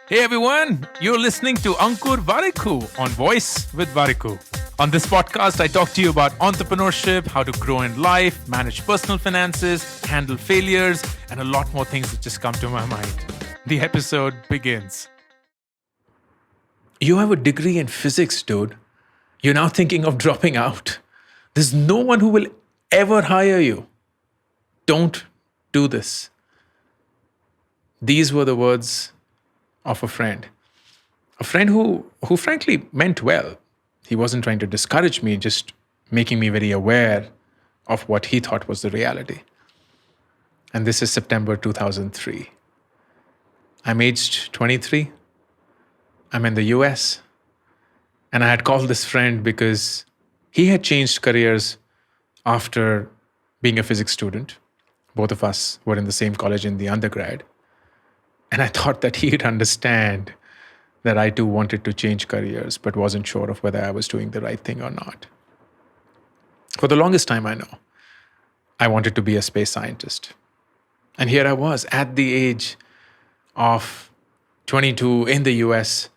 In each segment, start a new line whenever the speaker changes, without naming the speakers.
Hey everyone, you're listening to Ankur Warikoo on Voice with Warikoo. On this podcast, I talk to you about entrepreneurship, how to grow in life, manage personal finances, handle failures, and a lot more things that just come to my mind. The episode begins. You have a degree in physics, dude. You're now thinking of dropping out. There's no one who will ever hire you. Don't do this. These were the words of a friend who frankly meant well. He wasn't trying to discourage me, just making me very aware of what he thought was the reality. And this is September 2003. I'm aged 23. I'm in the US. And I had called this friend because he had changed careers after being a physics student. Both of us were in the same college in the undergrad. And I thought that he'd understand that I too wanted to change careers, but wasn't sure of whether I was doing the right thing or not. For the longest time, I know, I wanted to be a space scientist. And here I was at the age of 22 in the US,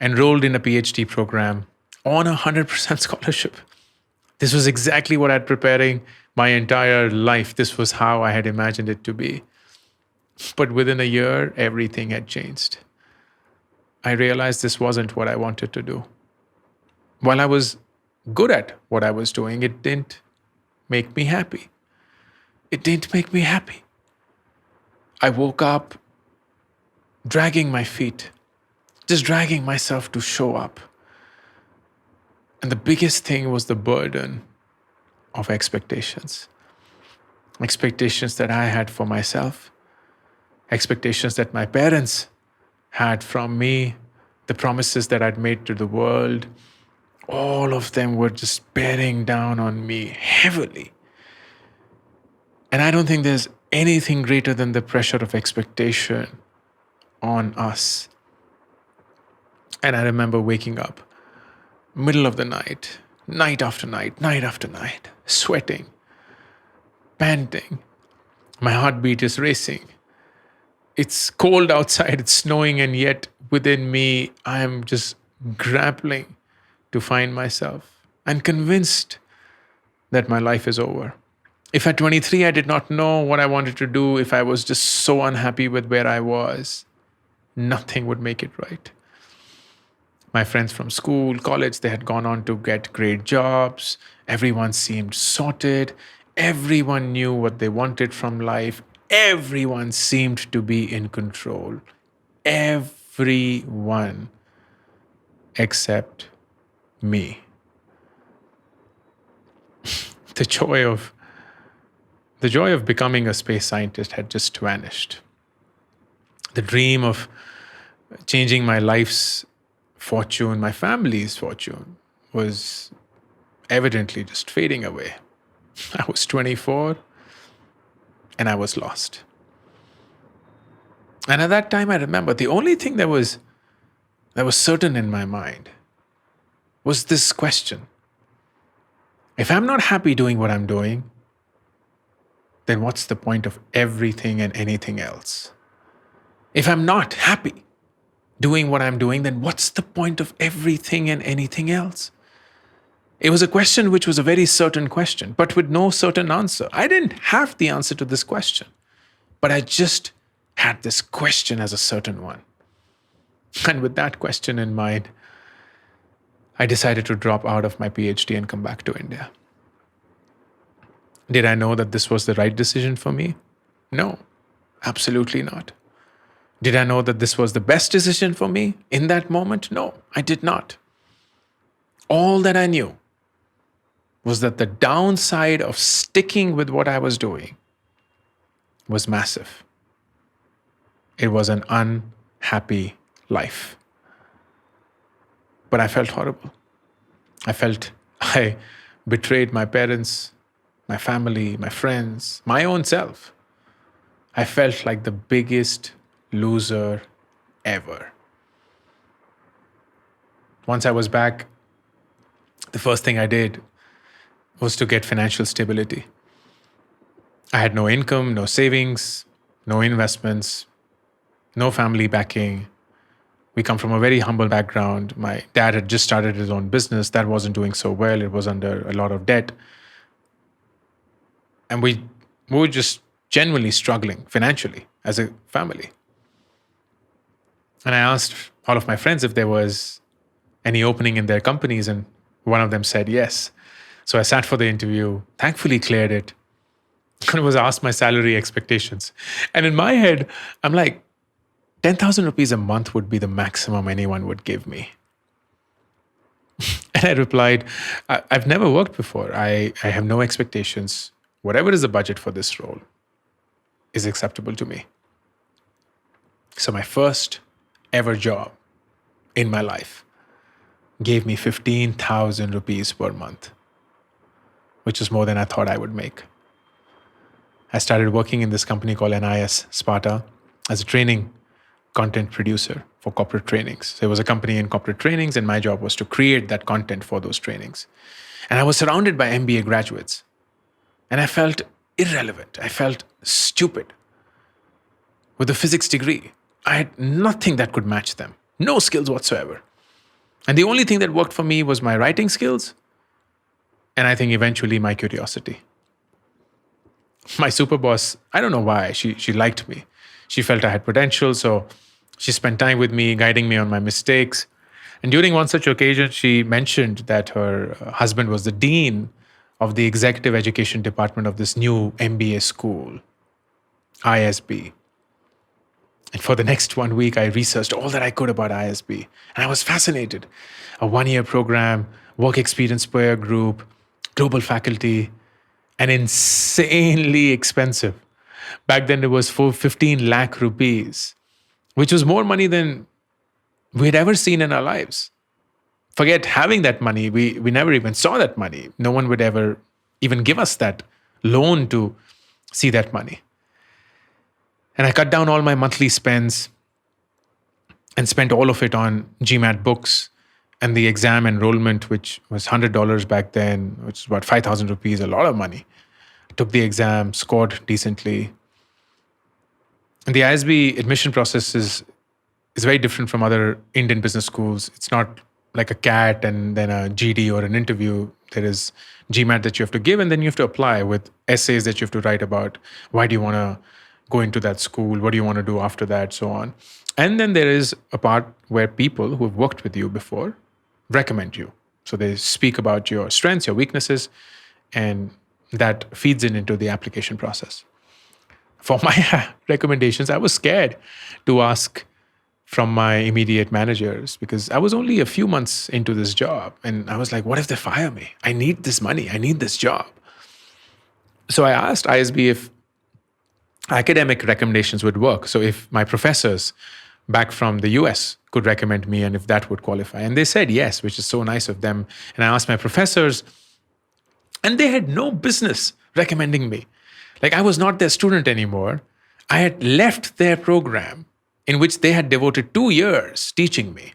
enrolled in a PhD program on a 100% scholarship. This was exactly what I'd preparing my entire life. This was how I had imagined it to be. But within a year, everything had changed. I realized this wasn't what I wanted to do. While I was good at what I was doing, it didn't make me happy. It didn't make me happy. I woke up dragging my feet, just dragging myself to show up. And the biggest thing was the burden of expectations. Expectations that I had for myself, expectations that my parents had from me, the promises that I'd made to the world, all of them were just bearing down on me heavily. And I don't think there's anything greater than the pressure of expectation on us. And I remember waking up, middle of the night, night after night, night after night, sweating, panting. My heartbeat is racing. It's cold outside, it's snowing, and yet within me, I am just grappling to find myself and convinced that my life is over. If at 23 I did not know what I wanted to do, if I was just so unhappy with where I was, nothing would make it right. My friends from school, college, they had gone on to get great jobs. Everyone seemed sorted. Everyone knew what they wanted from life. Everyone seemed to be in control. Everyone except me. The joy of becoming a space scientist had just vanished. The dream of changing my life's fortune, my family's fortune, was evidently just fading away. I was 24. And I was lost. And at that time, I remember the only thing that was certain in my mind was this question. If I'm not happy doing what I'm doing, then what's the point of everything and anything else? If I'm not happy doing what I'm doing, then what's the point of everything and anything else? It was a question which was a very certain question, but with no certain answer. I didn't have the answer to this question, but I just had this question as a certain one. And with that question in mind, I decided to drop out of my PhD and come back to India. Did I know that this was the right decision for me? No, absolutely not. Did I know that this was the best decision for me in that moment? No, I did not. All that I knew was that the downside of sticking with what I was doing was massive. It was an unhappy life. But I felt horrible. I felt I betrayed my parents, my family, my friends, my own self. I felt like the biggest loser ever. Once I was back, the first thing I did was to get financial stability. I had no income, no savings, no investments, no family backing. We come from a very humble background. My dad had just started his own business that wasn't doing so well. It was under a lot of debt. And we were just genuinely struggling financially as a family. And I asked all of my friends if there was any opening in their companies, and one of them said yes. So I sat for the interview, thankfully cleared it, and was asked my salary expectations. And in my head, I'm like, 10,000 rupees a month would be the maximum anyone would give me. And I replied, I've never worked before. I have no expectations. Whatever is the budget for this role is acceptable to me. So my first ever job in my life gave me 15,000 rupees per month, which is more than I thought I would make. I started working in this company called NIS Sparta as a training content producer for corporate trainings. So it was a company in corporate trainings, and my job was to create that content for those trainings. And I was surrounded by MBA graduates, and I felt irrelevant. I felt stupid. With a physics degree, I had nothing that could match them, no skills whatsoever. And the only thing that worked for me was my writing skills, and I think eventually my curiosity. My super boss, I don't know why, she liked me. She felt I had potential, so she spent time with me, guiding me on my mistakes. And during one such occasion, she mentioned that her husband was the dean of the executive education department of this new MBA school, ISB. And for the next 1 week, I researched all that I could about ISB. And I was fascinated. A 1-year program, work experience per year group, global faculty, and insanely expensive. Back then, it was for 15 lakh rupees, which was more money than we had ever seen in our lives. Forget having that money. We never even saw that money. No one would ever even give us that loan to see that money. And I cut down all my monthly spends and spent all of it on GMAT books and the exam enrollment, which was $100 back then, which is about 5,000 rupees, a lot of money. I took the exam, scored decently. And the ISB admission process is very different from other Indian business schools. It's not like a CAT and then a GD or an interview. There is GMAT that you have to give, and then you have to apply with essays that you have to write about why do you want to go into that school, what do you want to do after that, so on. And then there is a part where people who have worked with you before recommend you. So they speak about your strengths, your weaknesses, and that feeds into the application process. For my recommendations, I was scared to ask from my immediate managers because I was only a few months into this job. And I was like, what if they fire me? I need this money. I need this job. So I asked ISB if academic recommendations would work. So if my professors back from the US could recommend me and if that would qualify. And they said yes, which is so nice of them. And I asked my professors, and they had no business recommending me. Like I was not their student anymore. I had left their program in which they had devoted 2 years teaching me.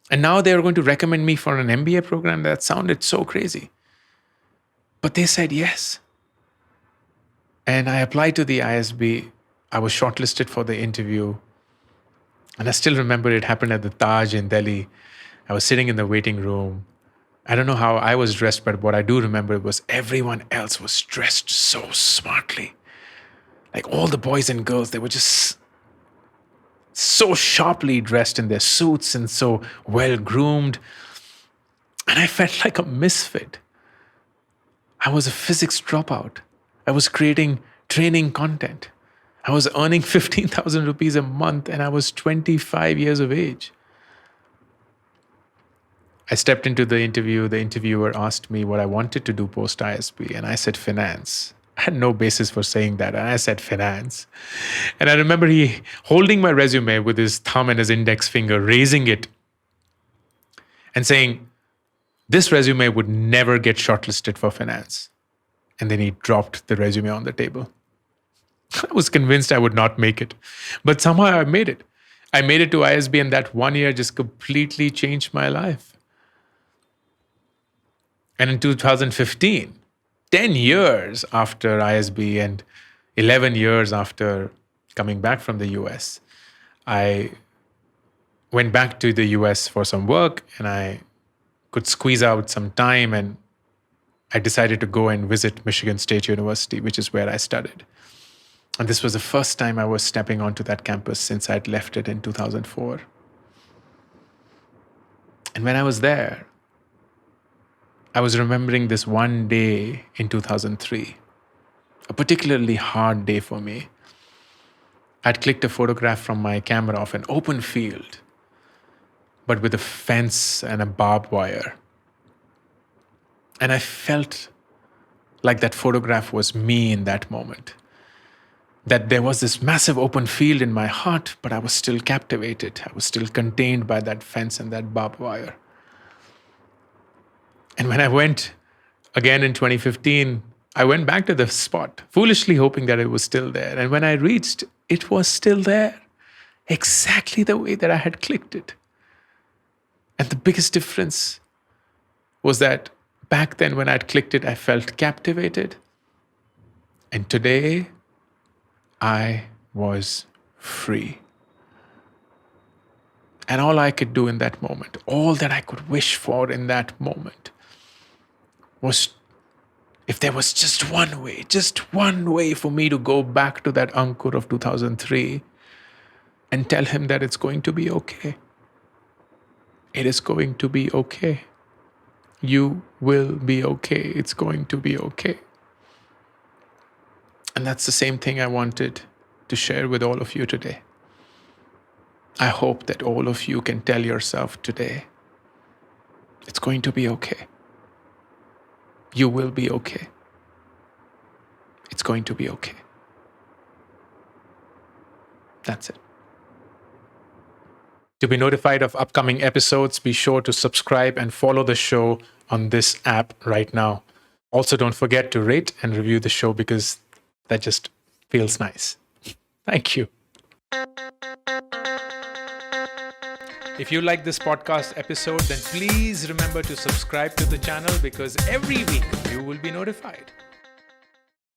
And now they were going to recommend me for an MBA program. That sounded so crazy. But they said yes. And I applied to the ISB. I was shortlisted for the interview. And I still remember it happened at the Taj in Delhi. I was sitting in the waiting room. I don't know how I was dressed, but what I do remember was everyone else was dressed so smartly. Like all the boys and girls, they were just so sharply dressed in their suits and so well groomed. And I felt like a misfit. I was a physics dropout. I was creating training content. I was earning 15,000 rupees a month and I was 25 years of age. I stepped into the interview. The interviewer asked me what I wanted to do post ISB, and I said finance. I had no basis for saying that, and I said finance. And I remember he holding my resume with his thumb and his index finger, raising it and saying, this resume would never get shortlisted for finance. And then he dropped the resume on the table. I was convinced I would not make it, but somehow I made it. I made it to ISB, and that 1 year just completely changed my life. And in 2015, 10 years after ISB and 11 years after coming back from the US, I went back to the US for some work, and I could squeeze out some time, and I decided to go and visit Michigan State University, which is where I studied. And this was the first time I was stepping onto that campus since I'd left it in 2004. And when I was there, I was remembering this one day in 2003, a particularly hard day for me. I'd clicked a photograph from my camera of an open field, but with a fence and a barbed wire. And I felt like that photograph was me in that moment. That there was this massive open field in my heart, but I was still captivated. I was still contained by that fence and that barbed wire. And when I went again in 2015, I went back to the spot, foolishly hoping that it was still there. And when I reached, it was still there, exactly the way that I had clicked it. And the biggest difference was that back then when I'd clicked it, I felt captivated. And today, I was free. And all I could do in that moment, all that I could wish for in that moment, was if there was just one way for me to go back to that Ankur of 2003 and tell him that it's going to be okay. It is going to be okay. You will be okay. It's going to be okay. And that's the same thing I wanted to share with all of you today. I hope that all of you can tell yourself today, it's going to be okay. You will be okay. It's going to be okay. That's it. To be notified of upcoming episodes, be sure to subscribe and follow the show on this app right now. Also, don't forget to rate and review the show because that just feels nice. Thank you. If you like this podcast episode, then please remember to subscribe to the channel because every week you will be notified.